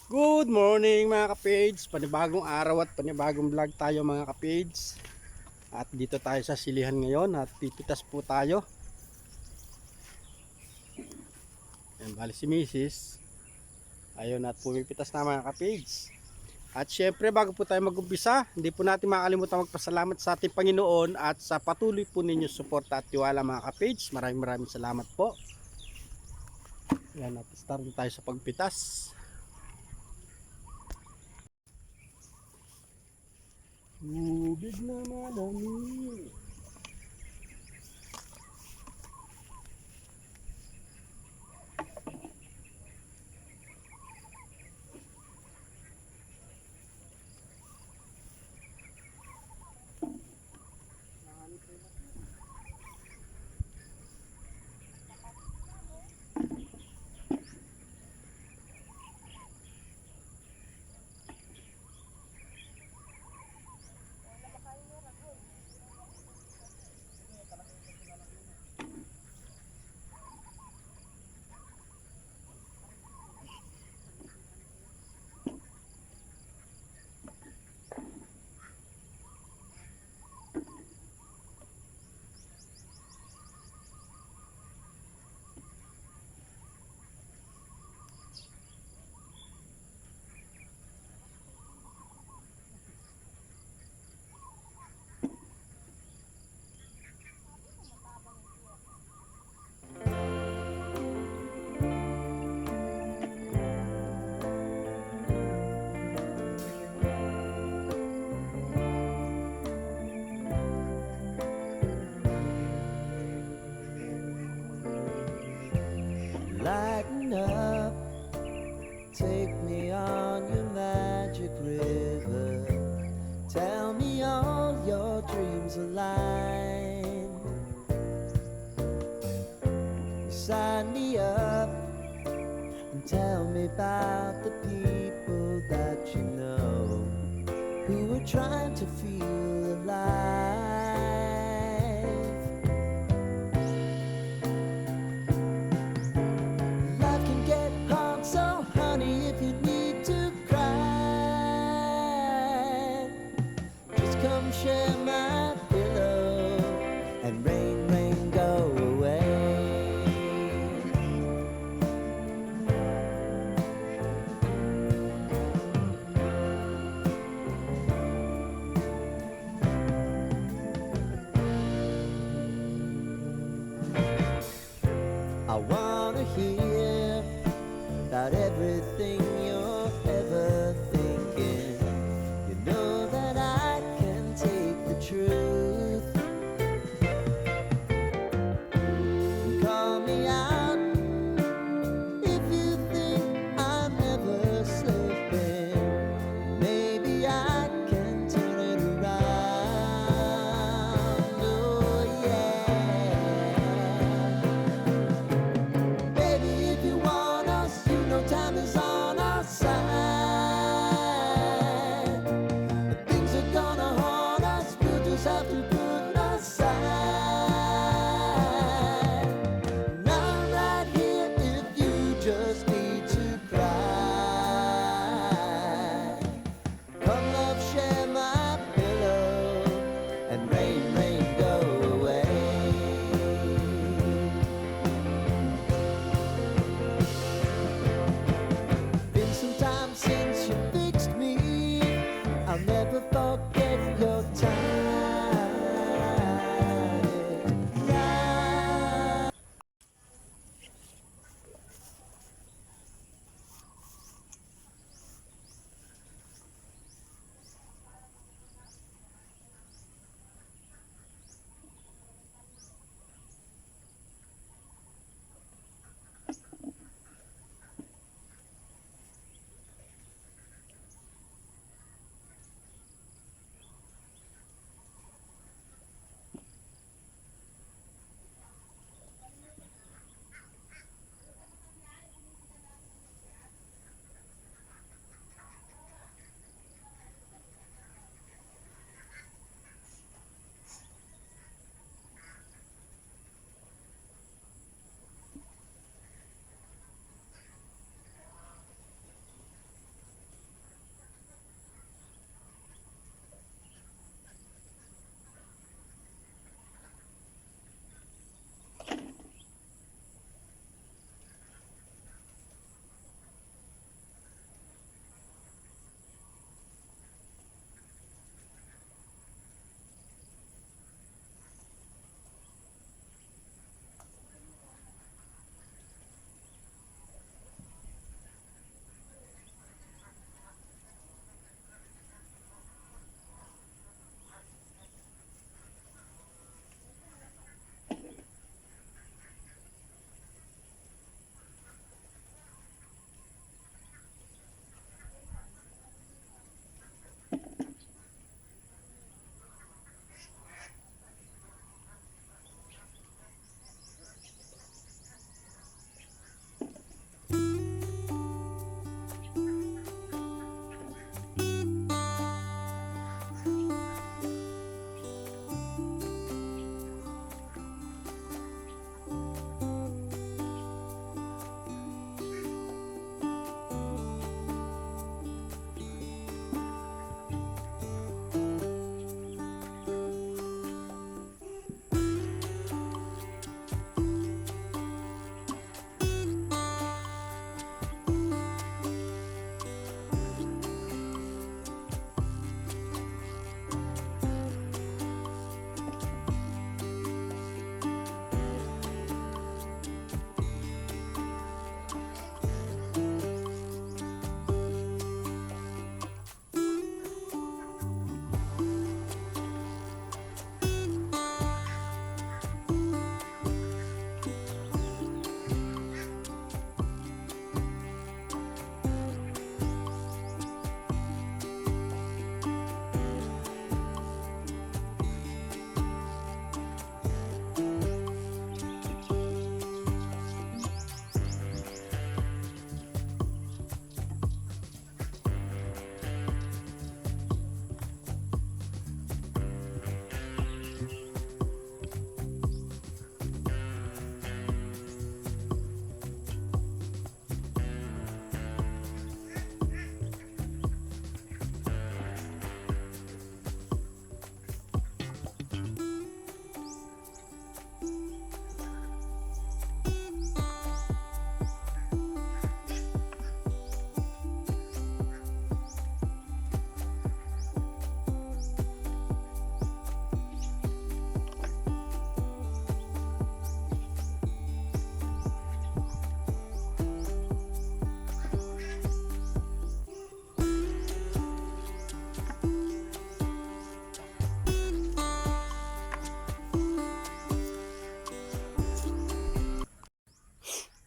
Good morning mga ka-page, panibagong araw at panibagong vlog tayo mga ka-page. At dito tayo sa silihan ngayon at pipitas po tayo. Yan, bali si Mrs. Ayun at pumipitas na mga ka-page. At syempre bago po tayo mag-umpisa, hindi po natin makalimutan magpasalamat sa ating Panginoon at sa patuloy po ninyong suporta at tiwala mga ka-page. Maraming salamat po. Yan at start tayo sa pagpitas. Tubig na madami. Lighten up, take me on your magic river. Tell me all your dreams align. Sign me up and tell me about the people that you know who are trying to feel alive. Life can get hard, so honey, if you need to cry, just come share my pillow and rain, rain, go away. I wanna hear about everything you're ever thinking. You know that I can take the truth. Call me out if you think I'm ever slipping. Maybe I can turn it around. Oh yeah. Baby, if you want us, you know time is on our side. But things are gonna haunt us, we'll just have to put aside. And I'm right here if you just need to cry. Come love, share my pillow, and rain, rain, go away. Been some time since you fixed me. I'll never forget your time. Yeah.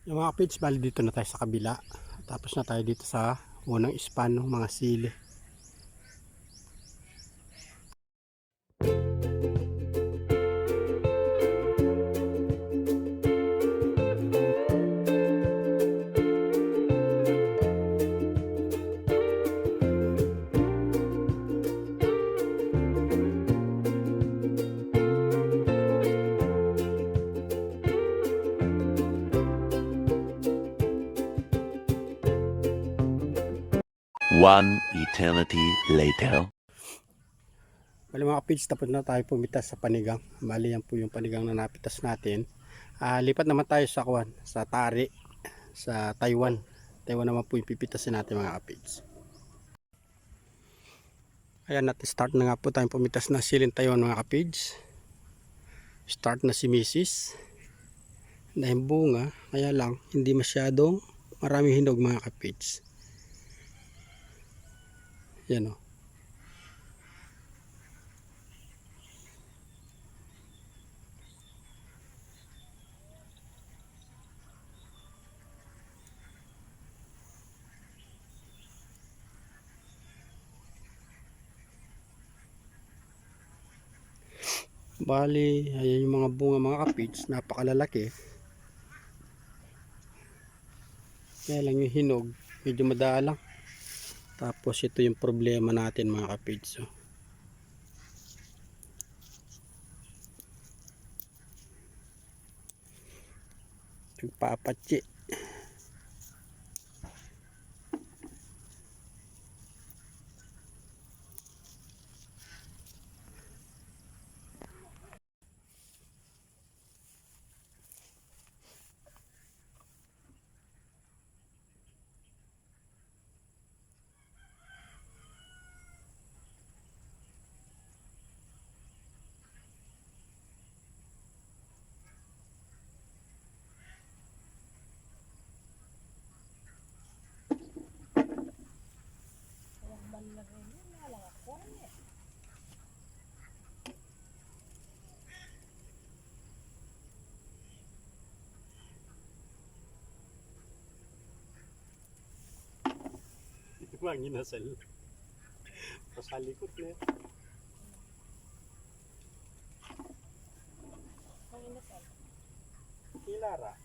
Yung mga kapids, bali dito na tayo sa kabila. Tapos na tayo dito sa unang span ng mga sili. One eternity later. Bali mga kapids, tapos na tayo pumitas sa panigang. Bali yan po yung panigang na napitas natin. Lipat naman tayo sa sa Tari, sa Taiwan. Taiwan naman po yung pipitasin natin mga kapids. Ayan, start na nga po tayong pumitas na siling Taiwan mga kapids. Start na si Mrs. Dahil bunga, kaya lang hindi masyadong maraming hinog mga kapids. Yan o. Bali, ayan yung mga bunga mga kapids, napakalalaki. Kaya lang yung hinog, medyo madalang. Tapos ito yung problema natin mga kapids. Nagpapatsi. Mang inasal. Pasalikot na. Mang inasal. Kilara.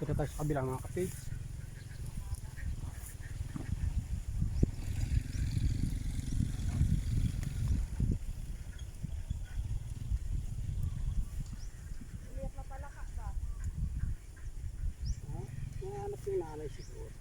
Kita tayo sa kabilang mga kapage. Nahanap yung nanay siguro.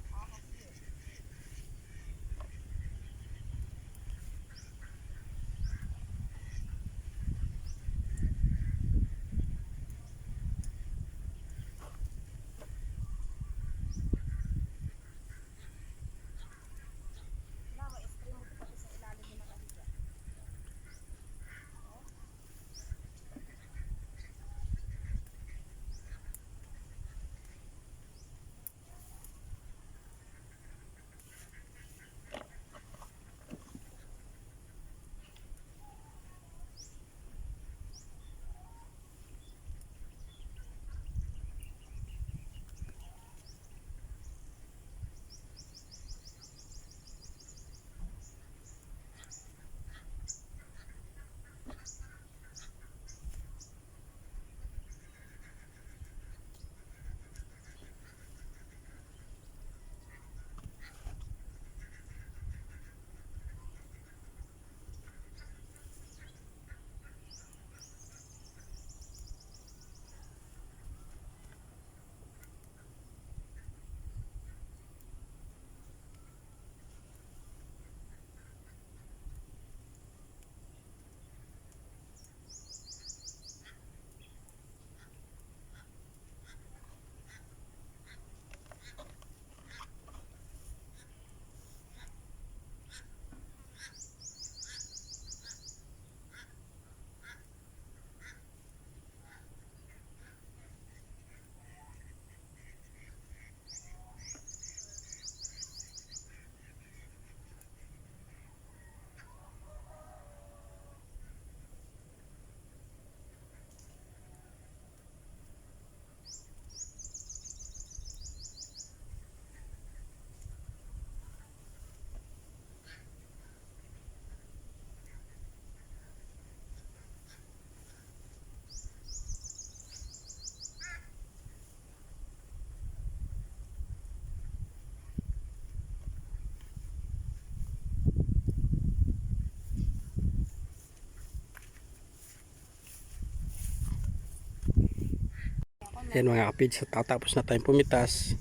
Yan mga kapage, tatapos na tayong pumitas.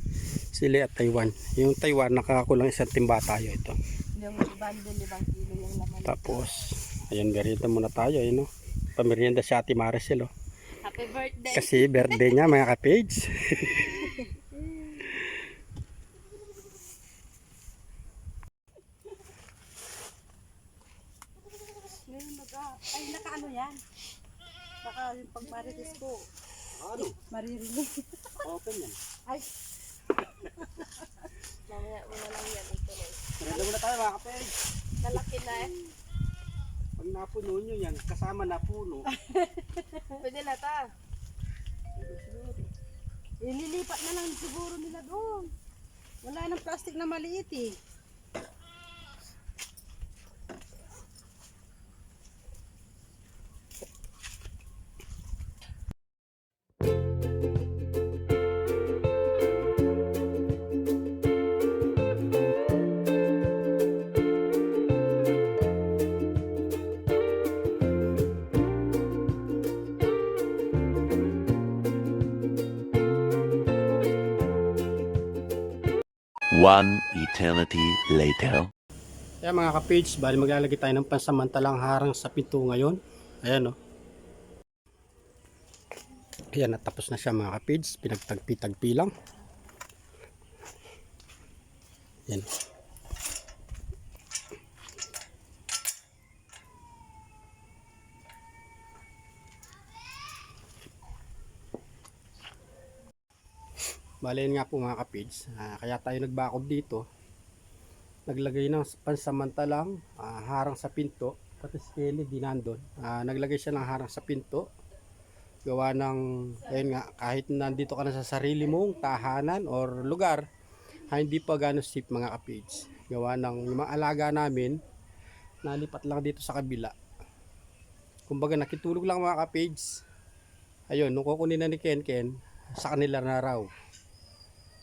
Sili at Taiwan. Yung Taiwan nakakulang isang timba tayo ito. Yung bundle, 5 kilo yung laman. Tapos, ayan, merienda muna tayo. Ayun, no? Pamerienda si Ate Maricel. Oh. Happy birthday! Kasi birthday niya mga kapage. Ngayon ay naka-ano yan? Naka yung pag-marites ko. Ano? Maririnig. Open yan. Ay! Mamaya muna lang yan. Ito na. Merienda muna tayo mga kapage. Nalaki na eh. Pag napuno nyo yan, kasama na puno. Pwede na ta. Ililipat na lang siguro nila doon. Wala nang plastic na maliit eh. One eternity later. Kaya mga kapage, bali maglalagay tayo ng pansamantalang harang sa pinto ngayon. Ayan o. Ayan, natapos na siya mga kapage. Pinagtagpi-tagpi lang. Ayan. Bali yun nga po mga kapage. Kaya tayo nagbakod dito. Naglagay ng pansamantalang harang sa pinto. Pati si Kelly di nandun. Naglagay siya ng harang sa pinto. Gawa ng, ayun nga, kahit nandito ka na sa sarili mong tahanan or lugar, hindi pa gano'n safe mga kapage. Gawa ng yung mga alaga namin, nalipat lang dito sa kabila. Kumbaga nakitulog lang mga kapage. Ayun, nung kukunin na ni Ken, sa kanila na raw.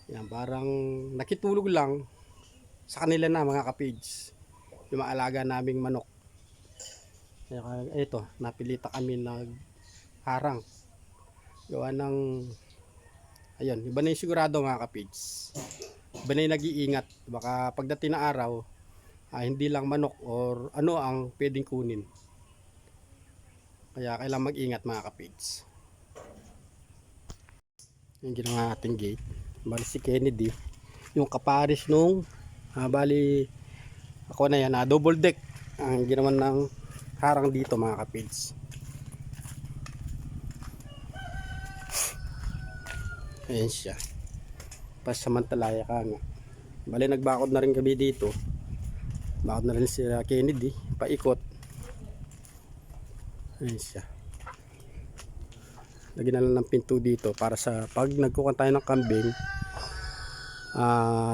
Yan, parang nakitulog lang sa kanila na mga kapids. Yung maalaga naming manok. Kaya ito, napilita kami nagharang. Gawa ng, ayun, iba na yung sigurado mga kapids. Iba na yung nag-iingat. Baka pagdating na araw, hindi lang manok or ano ang pwedeng kunin. Kaya kailangan mag-ingat mga kapids. Yung ginawa ating gate. Bali si Kennedy. Yung kaparis nung, bali, ako na yan, double deck. Ang ginawa ng harang dito mga kapids. Ayan siya. Pasamantalaya ka nga. Bali nagbakod na rin kami dito. Bakod na rin si Kennedy. Paikot. Ayan siya. Lagyan na lang ng pinto dito para sa pag nagkukan tayo ng kambing,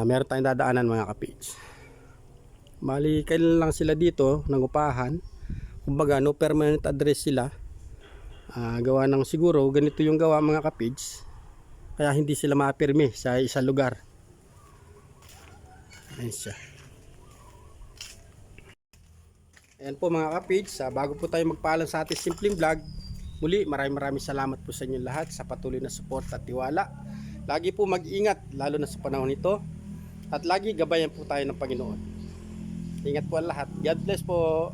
meron tayong dadaanan mga kapids. Bali kailan lang sila dito nangupahan. Kumbaga no permanent address sila. Gawa ng siguro ganito yung gawa mga kapids. Kaya hindi sila mapirmi sa isang lugar. Ayan siya. Ayan po mga kapids, bago po tayo magpaalam sa ating simpleng vlog, muli maraming salamat po sa inyo lahat sa patuloy na support at tiwala. Lagi po mag-ingat lalo na sa panahon nito at lagi gabayan po tayo ng Panginoon. Ingat po ang lahat. God bless po.